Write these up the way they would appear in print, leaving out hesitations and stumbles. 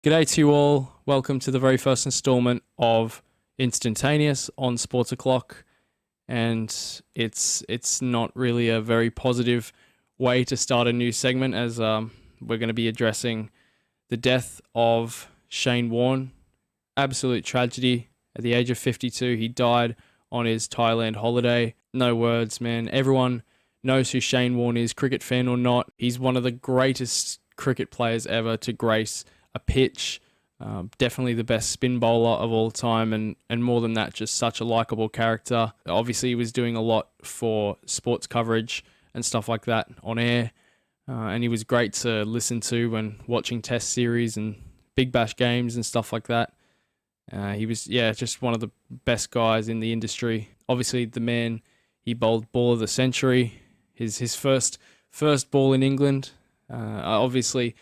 G'day to you all. Welcome to the very first installment of Instantaneous on Sports O'Clock. And it's not really a very positive way to start a new segment as we're going to be addressing the death of Shane Warne. Absolute tragedy. At the age of 52, he died on his Thailand holiday. No words, man. Everyone knows who Shane Warne is, cricket fan or not. He's one of the greatest cricket players ever to grace a pitch. Definitely the best spin bowler of all time, and more than that, just such a likable character. Obviously, he was doing a lot for sports coverage and stuff like that on air, and he was great to listen to when watching test series and Big Bash games and stuff like that. He was, just one of the best guys in the industry. Obviously, the man, he bowled ball of the century. His first ball in England. Obviously,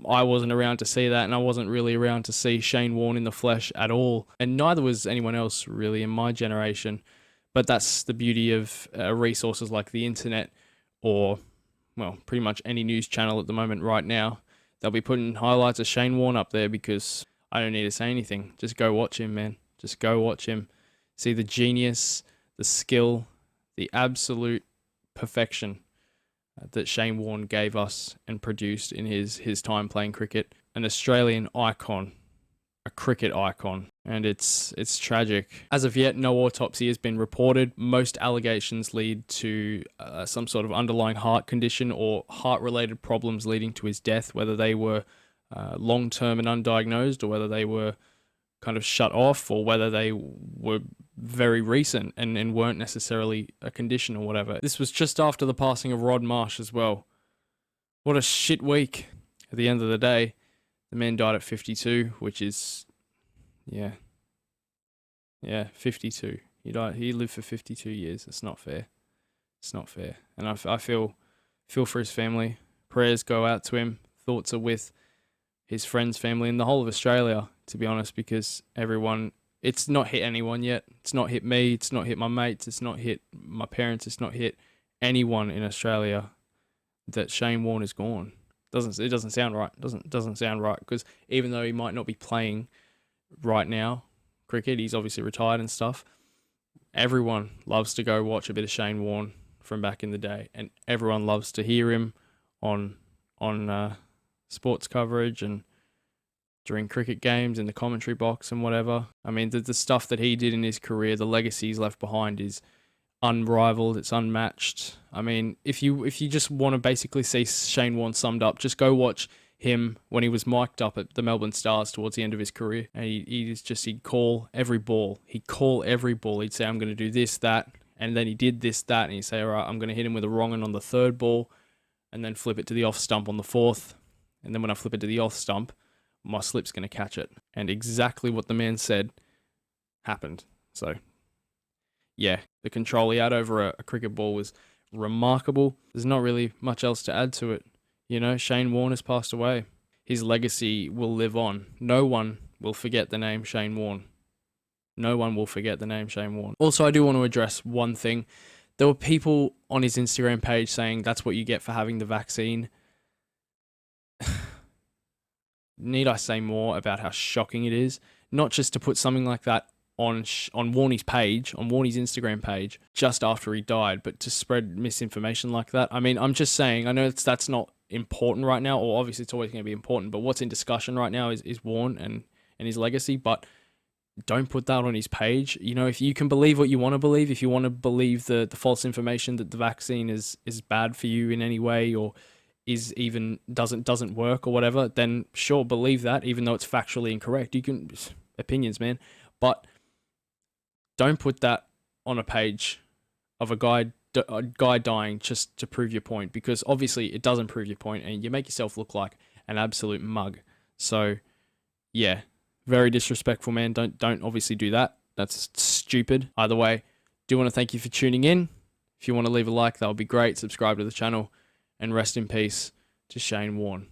I wasn't around to see that, and I wasn't really around to see Shane Warne in the flesh at all, and neither was anyone else really in my generation. But that's the beauty of resources like the internet, or, well, pretty much any news channel at the moment right now. They'll be putting highlights of Shane Warne up there because I don't need to say anything. Just go watch him, man. Just go watch him. See the genius, the skill, the absolute perfection that Shane Warne gave us and produced in his time playing cricket. An Australian icon, a cricket icon, and it's tragic. As of yet, no autopsy has been reported. Most allegations lead to some sort of underlying heart condition or heart-related problems leading to his death, whether they were long-term and undiagnosed, or whether they were kind of shut off, or whether they were very recent and weren't necessarily a condition or whatever. This was just after the passing of Rod Marsh as well. What a shit week. At the end of the day, the man died at 52, which is, 52. He lived for 52 years. It's not fair. It's not fair. And I feel for his family. Prayers go out to him. Thoughts are with his friends, family, and the whole of Australia, to be honest, because everyone, it's not hit anyone yet. It's not hit me. It's not hit my mates. It's not hit my parents. It's not hit anyone in Australia that Shane Warne is gone. It doesn't sound right. Doesn't sound right, because even though he might not be playing right now, cricket, he's obviously retired and stuff. Everyone loves to go watch a bit of Shane Warne from back in the day, and everyone loves to hear him on sports coverage and during cricket games in the commentary box and whatever. I mean, the stuff that he did in his career, the legacy he's left behind is unrivaled. It's unmatched. I mean, if you just want to basically see Shane Warne summed up, just go watch him when he was mic'd up at the Melbourne Stars towards the end of his career. And he'd call every ball. He'd say, I'm going to do this, that. And then he did this, that. And he'd say, all right, I'm going to hit him with a wrong one on the third ball, and then flip it to the off stump on the fourth. And then when I flip it to the off stump, my slip's going to catch it. And exactly what the man said happened. So, yeah, the control he had over a cricket ball was remarkable. There's not really much else to add to it. You know, Shane Warne has passed away. His legacy will live on. No one will forget the name Shane Warne. No one will forget the name Shane Warne. Also, I do want to address one thing. There were people on his Instagram page saying that's what you get for having the vaccine. Need I say more about how shocking it is? Not just to put something like that on Warnie's page, on Warnie's Instagram page, just after he died, but to spread misinformation like that. I mean, I'm just saying, I know that's not important right now, or obviously it's always going to be important, but what's in discussion right now is Warne and his legacy, but don't put that on his page. You know, if you can believe what you want to believe, if you want to believe the false information that the vaccine is bad for you in any way, or is even doesn't work or whatever, then sure, believe that, even though it's factually incorrect. You can, opinions, man, but don't put that on a page of a guy dying just to prove your point, because obviously it doesn't prove your point, and you make yourself look like an absolute mug. So, yeah, very disrespectful, man. Don't obviously do that. That's stupid. Either way, do want to thank you for tuning in. If you want to leave a like, that would be great. Subscribe to the channel. And rest in peace to Shane Warne.